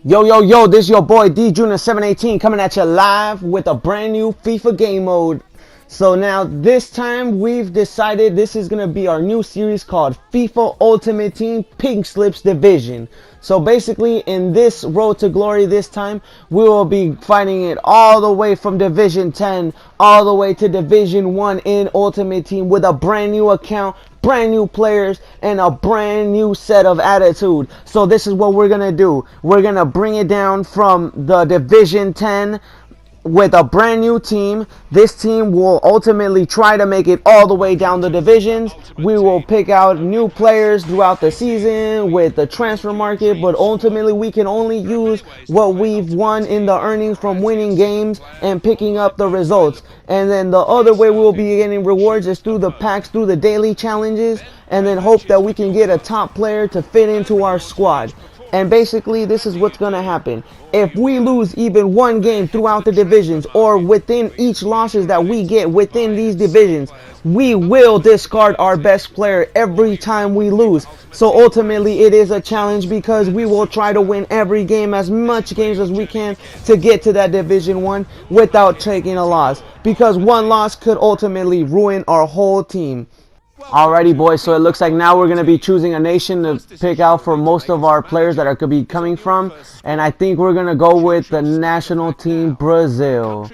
Yo, yo, yo, this is your boy D Junior 718 coming at you live with a brand new FIFA game mode. So now this time we've decided this is going to be our new series called FIFA Ultimate Team Pink Slips Division. So basically in this Road to Glory this time we will be fighting it all the way from Division 10 all the way to Division 1 in Ultimate Team with a brand new account, brand new players, and a brand new set of attitude. So this is what we're gonna do. We're gonna bring it down from the Division 10 with a brand new team. This team will ultimately try to make it all the way down the divisions. We will pick out new players throughout the season with the transfer market, but ultimately we can only use what we've won in the earnings from winning games and picking up the results. And then the other way we will be getting rewards is through the packs, through the daily challenges, and then hope that we can get a top player to fit into our squad. And basically this is what's going to happen. If we lose even one game throughout the divisions or within each losses that we get within these divisions, we will discard our best player every time we lose. So ultimately it is a challenge because we will try to win every game, as much games as we can, to get to that Division 1 without taking a loss. Because one loss could ultimately ruin our whole team. Alrighty boys, so it looks like now we're going to be choosing a nation to pick out for most of our players that are could be coming from, and I think we're going to go with the national team Brazil.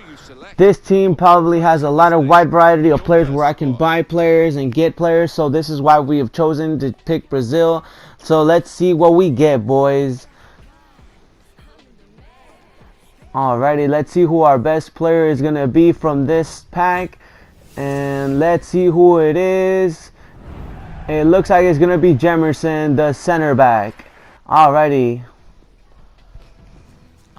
This team probably has a lot of wide variety of players where I can buy players and get players, so this is why we have chosen to pick Brazil. So let's see what we get, boys. Alrighty, let's see who our best player is going to be from this pack. And let's see who it is. It looks like it's going to be Jemerson, the center back. Alrighty.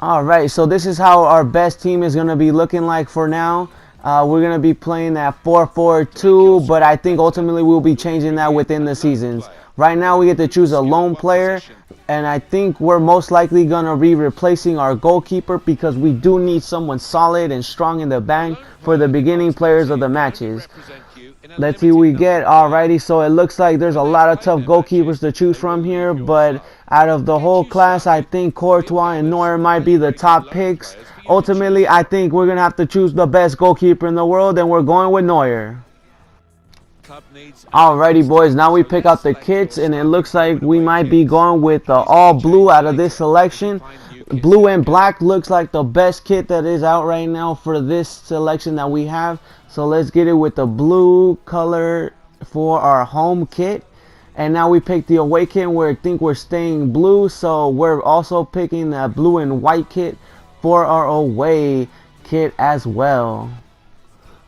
Alright, so this is how our best team is going to be looking like for now. We're going to be playing that 4-4-2, but I think ultimately we'll be changing that within the seasons. Right now we get to choose a lone player, and I think we're most likely going to be replacing our goalkeeper because we do need someone solid and strong in the back for the beginning players of the matches. Let's see what we get. Alrighty, so it looks like there's a lot of tough goalkeepers to choose from here, but out of the whole class, I think Courtois and Neuer might be the top picks. Ultimately, I think we're going to have to choose the best goalkeeper in the world, and we're going with Neuer. Alrighty boys, now we pick out the kits, and it looks like we might be going with all blue out of this selection. Blue and black looks like the best kit that is out right now for this selection that we have. So let's get it with the blue color for our home kit. And now we pick the away kit where I think we're staying blue, so we're also picking that blue and white kit for our away kit as well.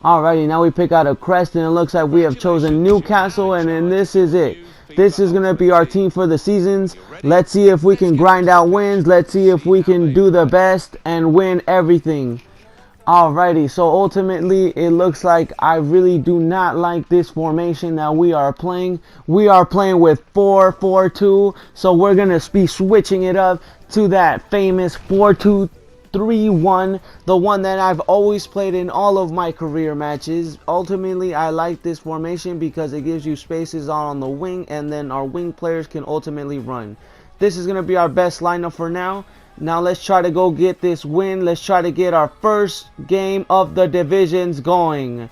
Alrighty, now we pick out a crest, and it looks like we have chosen Newcastle, and then this is it. This is going to be our team for the seasons. Let's see if we can grind out wins. Let's see if we can do the best and win everything. Alrighty, so ultimately it looks like I really do not like this formation that we are playing. We are playing with 4-4-2, so we're going to be switching it up to that famous 4-2-3-1, the one that I've always played in all of my career matches. Ultimately, I like this formation because it gives you spaces on the wing, and then our wing players can ultimately run. This is going to be our best lineup for now. Now let's try to go get this win. Let's try to get our first game of the divisions going.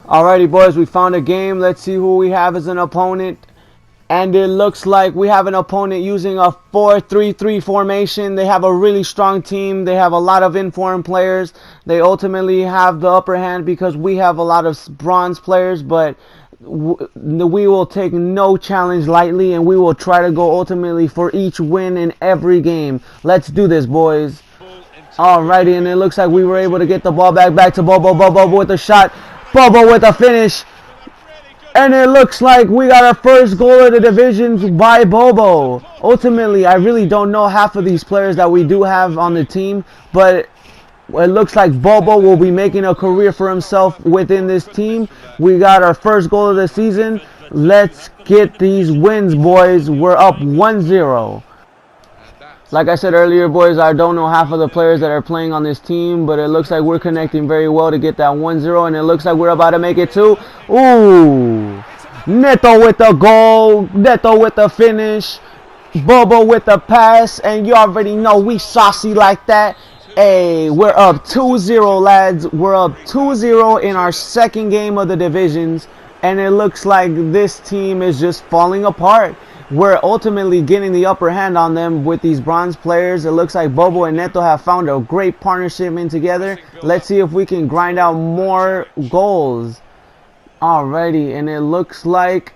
Alrighty boys, we found a game. Let's see who we have as an opponent. And it looks like we have an opponent using a 4-3-3 formation. They have a really strong team. They have a lot of informed players. They ultimately have the upper hand because we have a lot of bronze players. But we will take no challenge lightly, and we will try to go ultimately for each win in every game. Let's do this, boys. Alrighty, and it looks like we were able to get the ball back to Bobo. Bobo with a shot. Bobo with a finish. And it looks like we got our first goal of the divisions by Bobo. Ultimately, I really don't know half of these players that we do have on the team, but it looks like Bobo will be making a career for himself within this team. We got our first goal of the season. Let's get these wins, boys. We're up 1-0. Like I said earlier, boys, I don't know half of the players that are playing on this team, but it looks like we're connecting very well to get that 1-0, and it looks like we're about to make it too. Ooh! Neto with the goal. Neto with the finish. Bobo with the pass, and you already know we saucy like that. Hey, we're up 2-0, lads. We're up 2-0 in our second game of the divisions, and it looks like this team is just falling apart. We're ultimately getting the upper hand on them with these bronze players. It looks like Bobo and Neto have found a great partnership in together. Let's see if we can grind out more goals. Alrighty, and it looks like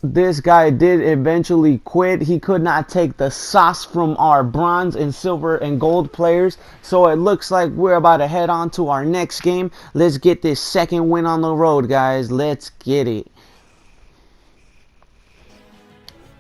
this guy did eventually quit. He could not take the sauce from our bronze and silver and gold players. So it looks like we're about to head on to our next game. Let's get this second win on the road, guys. Let's get it.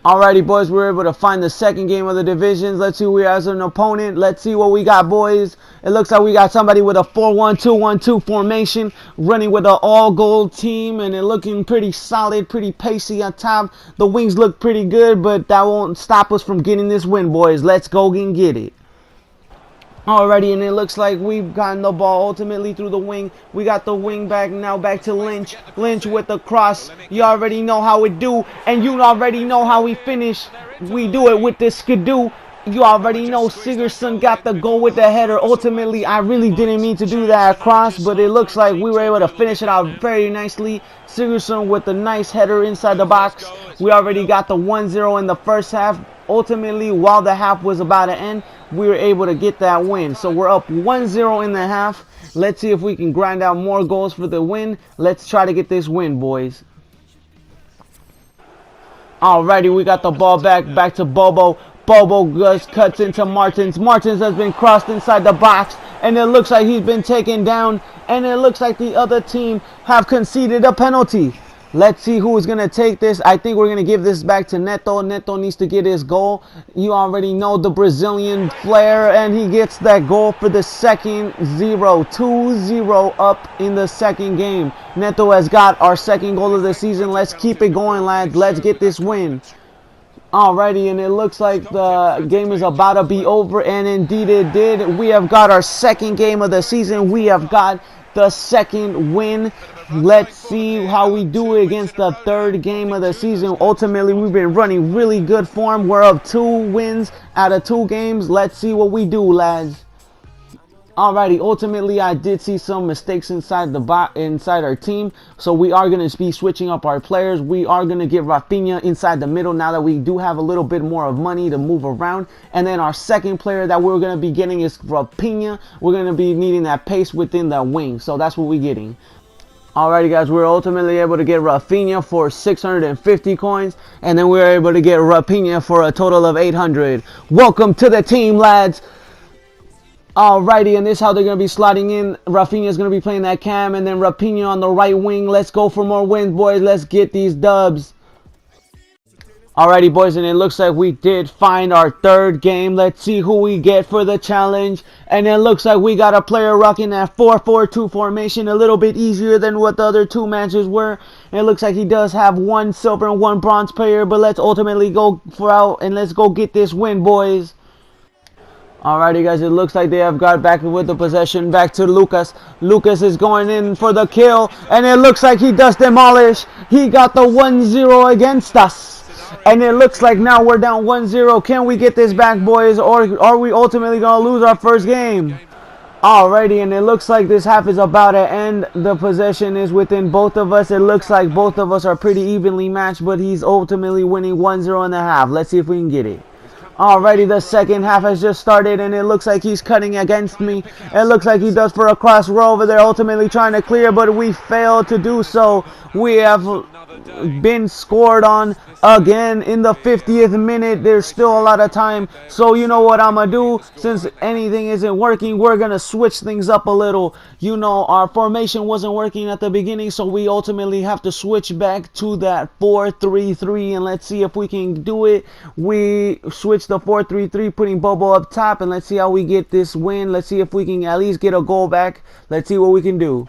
Alrighty, boys, we were able to find the second game of the divisions. Let's see who we have as an opponent. Let's see what we got, boys. It looks like we got somebody with a 4-1-2-1-2 formation, running with an all-gold team, and it looking pretty solid, pretty pacey on top. The wings look pretty good, but that won't stop us from getting this win, boys. Let's go and get it. Alrighty, and it looks like we've gotten the ball ultimately through the wing. We got the wing back, now back to Lynch. Lynch with the cross. You already know how we do, and you already know how we finish. We do it with this skidoo. You already know Sigurdsson got the goal with the header. Ultimately, I really didn't mean to do that cross, but it looks like we were able to finish it out very nicely. Sigurdsson with a nice header inside the box. We already got the 1-0 in the first half. Ultimately, while the half was about to end, we were able to get that win. So we're up 1-0 in the half. Let's see if we can grind out more goals for the win. Let's try to get this win, boys. Alrighty, we got the ball back to Bobo. Bobo just cuts into Martins. Martins has been crossed inside the box, and it looks like he's been taken down, and it looks like the other team have conceded a penalty. Let's see who is going to take this. I think we're going to give this back to Neto. Neto needs to get his goal. You already know the Brazilian flair, and he gets that goal for the second 2-0 up in the second game. Neto has got our second goal of the season. Let's keep it going, lads. Let's get this win. Alrighty, and it looks like the game is about to be over, and indeed it did. We have got our second game of the season. We have got the second win. Let's see how we do it against the third game of the season. Ultimately, we've been running really good form. We're up 2 wins out of 2 games. Let's see what we do, lads. Alrighty, ultimately I did see some mistakes inside our team, so we are going to be switching up our players. We are going to get Rafinha inside the middle now that we do have a little bit more of money to move around. And then our second player that we're going to be getting is Rafinha. We're going to be needing that pace within the wing, so that's what we're getting. Alrighty, guys, we were ultimately able to get Rafinha for 650 coins, and then we were able to get Rafinha for a total of 800. Welcome to the team, lads. Alrighty, and this is how they're going to be slotting in. Rafinha is going to be playing that cam, and then Rafinha on the right wing. Let's go for more wins, boys. Let's get these dubs. Alrighty, boys, and it looks like we did find our third game. Let's see who we get for the challenge. And it looks like we got a player rocking that 4-4-2 formation, a little bit easier than what the other 2 matches were. And it looks like he does have 1 silver and 1 bronze player, but let's ultimately go for out and let's go get this win, boys. Alrighty, guys, it looks like they have got back with the possession, back to Lucas. Lucas is going in for the kill, and it looks like he does demolish. He got the 1-0 against us. And it looks like now we're down 1-0. Can we get this back, boys, or are we ultimately going to lose our first game? Alrighty, and it looks like this half is about to end. The possession is within both of us. It looks like both of us are pretty evenly matched, but he's ultimately winning 1-0 in the half. Let's see if we can get it. Alrighty, the second half has just started, and it looks like he's cutting against me. It looks like he does for a cross. We're over there ultimately trying to clear, but we failed to do so. We have been scored on again in the 50th minute. There's still a lot of time, so you know what I'm gonna do. Since anything isn't working, we're gonna switch things up a little. You know, our formation wasn't working at the beginning, so we ultimately have to switch back to that 4-3-3, and let's see if we can do it. We switch the 4-3-3, putting Bobo up top, and let's see how we get this win. Let's see if we can at least get a goal back. Let's see what we can do.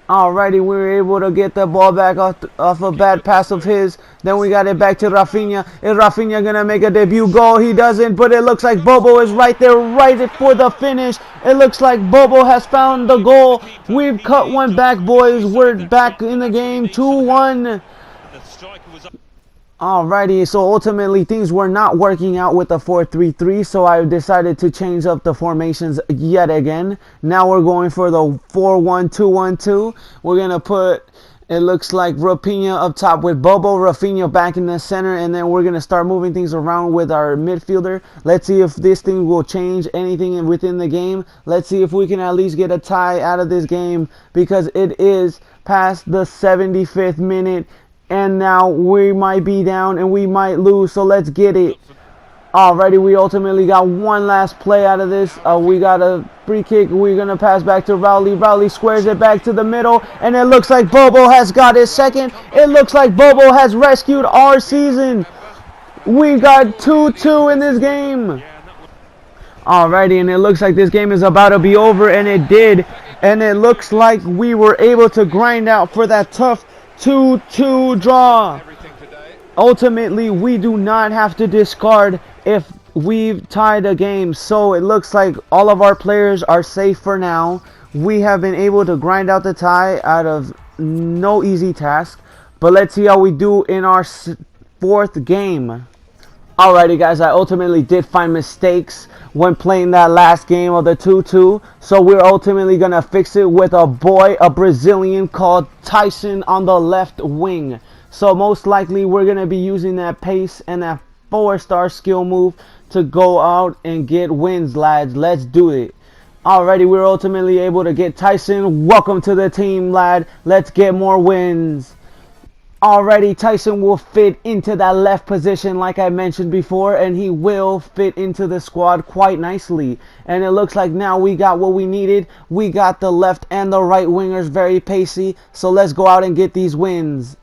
Alrighty, we were able to get the ball back off a bad pass of his. Then we got it back to Rafinha. Is Rafinha going to make a debut goal? He doesn't, but it looks like Bobo is right there, right for the finish. It looks like Bobo has found the goal. We've cut one back, boys. We're back in the game, 2-1. Alrighty, so ultimately things were not working out with the 4-3-3, so I decided to change up the formations yet again. Now we're going for the 4-1-2-1-2. We're going to put, it looks like Rafinha up top with Bobo, Rafinha back in the center, and then we're going to start moving things around with our midfielder. Let's see if this thing will change anything within the game. Let's see if we can at least get a tie out of this game, because it is past the 75th minute. And now we might be down and we might lose, so let's get it. Alrighty, we ultimately got one last play out of this. We got a free kick. We're going to pass back to Rowley. Rowley squares it back to the middle, and it looks like Bobo has got his second. It looks like Bobo has rescued our season. We got 2-2 in this game. Alrighty, and it looks like this game is about to be over, and it did. And it looks like we were able to grind out for that tough 2-2 draw. Ultimately, we do not have to discard if we've tied a game, so it looks like all of our players are safe for now. We have been able to grind out the tie out of no easy task, but let's see how we do in our fourth game. Alrighty guys, I ultimately did find mistakes when playing that last game of the 2-2. So we're ultimately going to fix it with a Brazilian called Tyson on the left wing. So most likely we're going to be using that pace and that 4-star skill move to go out and get wins, lads. Let's do it. Alrighty, we're ultimately able to get Tyson. Welcome to the team, lad. Let's get more wins. Already, Tyson will fit into that left position like I mentioned before, and he will fit into the squad quite nicely. And it looks like now we got what we needed. We got the left and the right wingers very pacey, so let's go out and get these wins.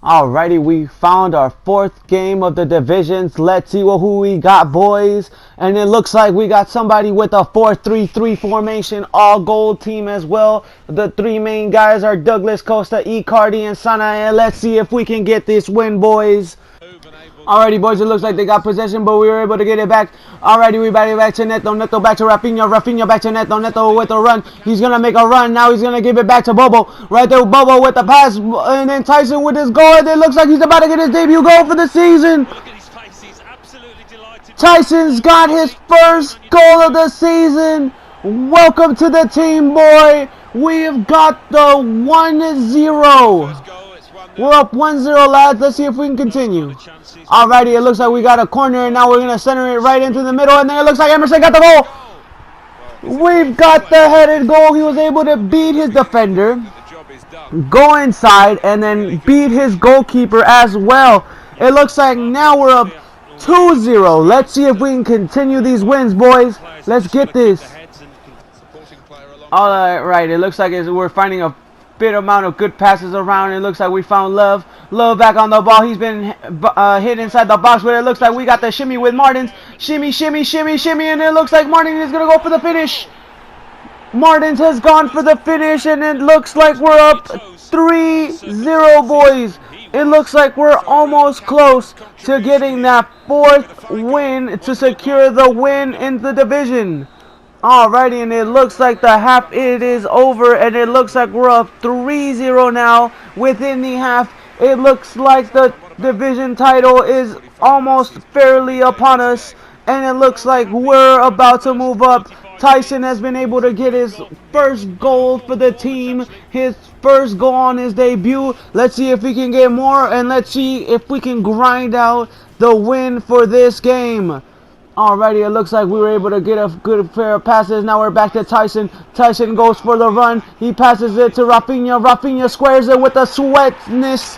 Alrighty, we found our fourth game of the divisions. Let's see who we got, boys. And it looks like we got somebody with a 4-3-3 formation, all gold team as well. The three main guys are Douglas Costa, Icardi, and Sanae. Let's see if we can get this win, boys. Alrighty, boys, it looks like they got possession, but we were able to get it back. Alrighty, we back to Neto. Neto back to Rafinha. Rafinha back to Neto. Neto with a run. He's going to make a run. Now he's going to give it back to Bobo. Right there, Bobo with the pass. And then Tyson with his goal. And it looks like he's about to get his debut goal for the season. Tyson's got his first goal of the season. Welcome to the team, boy. We've got the 1-0. We're up 1-0, lads. Let's see if we can continue. Alrighty, it looks like we got a corner, and now we're going to center it right into the middle, and then it looks like Emerson got the goal. We've got the headed goal. He was able to beat his defender, go inside, and then beat his goalkeeper as well. It looks like now we're up 2-0. Let's see if we can continue these wins, boys. Let's get this. Alright, it looks like we're finding a bit amount of good passes around. It looks like we found Love. Love back on the ball. He's been hit inside the box, but it looks like we got the shimmy with Martins. Shimmy, shimmy, shimmy, shimmy, and it looks like Martins is going to go for the finish. Martins has gone for the finish, and it looks like we're up 3-0, boys. It looks like we're almost close to getting that fourth win to secure the win in the division. Alrighty, and it looks like the half it is over, and it looks like we're up 3-0 now within the half. It looks like the division title is almost fairly upon us, and it looks like we're about to move up. Tyson has been able to get his first goal for the team, his first goal on his debut. Let's see if we can get more, and let's see if we can grind out the win for this game. Alrighty, it looks like we were able to get a good pair of passes. Now we're back to Tyson. Tyson goes for the run. He passes it to Rafinha. Rafinha squares it with the sweatiness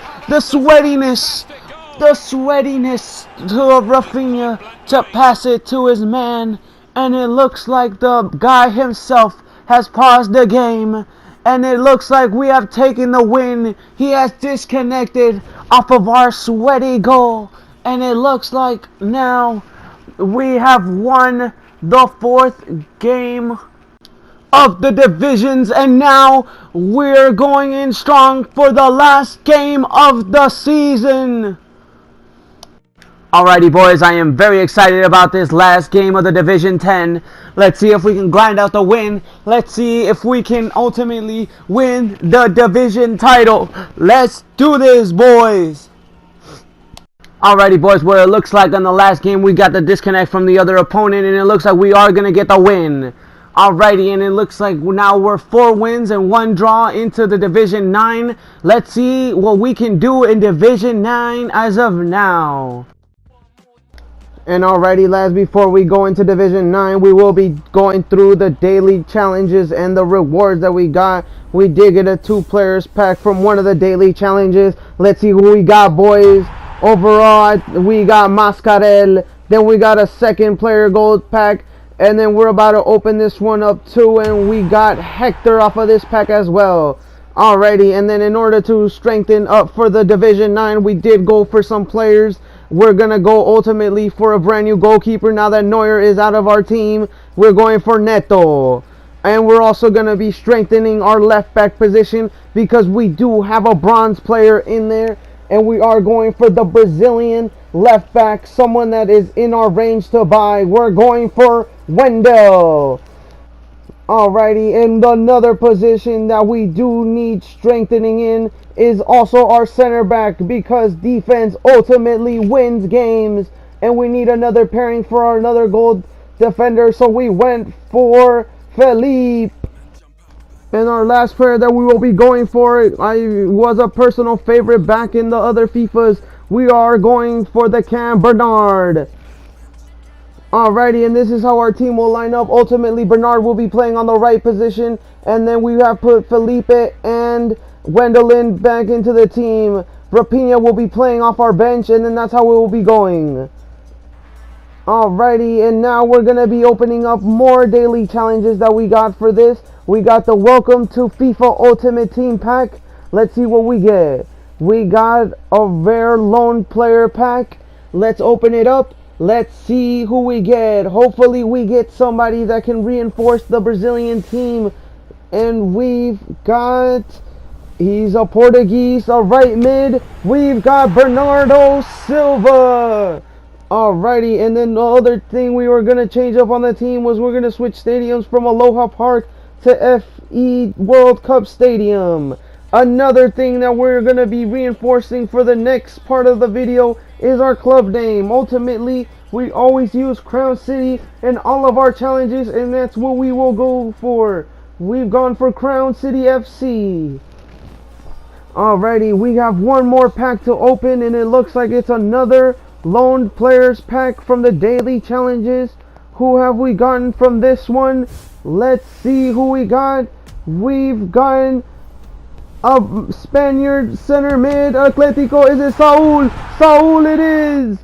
to Rafinha to pass it to his man. And it looks like the guy himself has paused the game. And it looks like we have taken the win. He has disconnected off of our sweaty goal. And it looks like now we have won the fourth game of the divisions, and now we're going in strong for the last game of the season. Alrighty, boys, I am very excited about this last game of the Division 10. Let's see if we can grind out the win. Let's see if we can ultimately win the division title. Let's do this, boys. Alrighty, boys, well, it looks like on the last game we got the disconnect from the other opponent, and it looks like we are going to get the win. Alrighty, and it looks like now we're 4 wins and 1 draw into the Division 9. Let's see what we can do in Division 9 as of now. And alrighty, lads, before we go into Division 9, we will be going through the daily challenges and the rewards that we got. We did get a 2 players pack from one of the daily challenges. Let's see who we got, boys. Overall, we got Mascarel. Then we got a 2nd player gold pack. And then we're about to open this one up too. And we got Hector off of this pack as well. Alrighty, and then in order to strengthen up for the Division 9, we did go for some players. We're going to go ultimately for a brand new goalkeeper now that Neuer is out of our team. We're going for Neto. And we're also going to be strengthening our left back position because we do have a bronze player in there. And we are going for the Brazilian left back, someone that is in our range to buy. We're going for Wendell. Alrighty, and another position that we do need strengthening in is also our center back because defense ultimately wins games. And we need another pairing for another gold defender, so we went for Felipe. And our last player that we will be going for, I was a personal favorite back in the other FIFAs. We are going for the Cam Bernard. Alrighty, and this is how our team will line up. Ultimately, Bernard will be playing on the right position. And then we have put Felipe and Wendelin back into the team. Rapinha will be playing off our bench, and then that's how we will be going. Alrighty, and now we're going to be opening up more daily challenges that we got for this. We got the Welcome to FIFA Ultimate Team pack. Let's see what we get. We got a rare lone player pack. Let's open it up. Let's see who we get. Hopefully we get somebody that can reinforce the Brazilian team. And we've got... he's a Portuguese, a right mid. We've got Bernardo Silva. Alrighty, and then the other thing we were going to change up on the team was we're going to switch stadiums from Aloha Park to FE World Cup Stadium. Another thing that we're going to be reinforcing for the next part of the video is our club name. Ultimately, we always use Crown City in all of our challenges, and that's what we will go for. We've gone for Crown City FC. Alrighty, we have one more pack to open, and it looks like it's another Lone Players pack from the daily challenges. Who have we gotten from this one? Let's see who we got. We've gotten a Spaniard center mid Atletico. Is it Saul? Saul it is.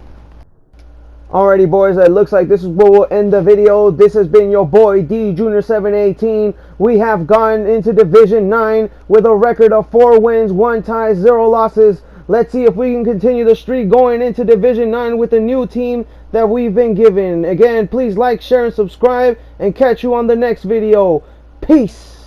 Alrighty, boys, it looks like this is where we'll end the video. This has been your boy D Junior 718. We have gone into Division 9 with a record of 4 wins, 1 tie, 0 losses. Let's see if we can continue the streak going into Division 9 with the new team that we've been given. Again, please like, share, and subscribe, and catch you on the next video. Peace.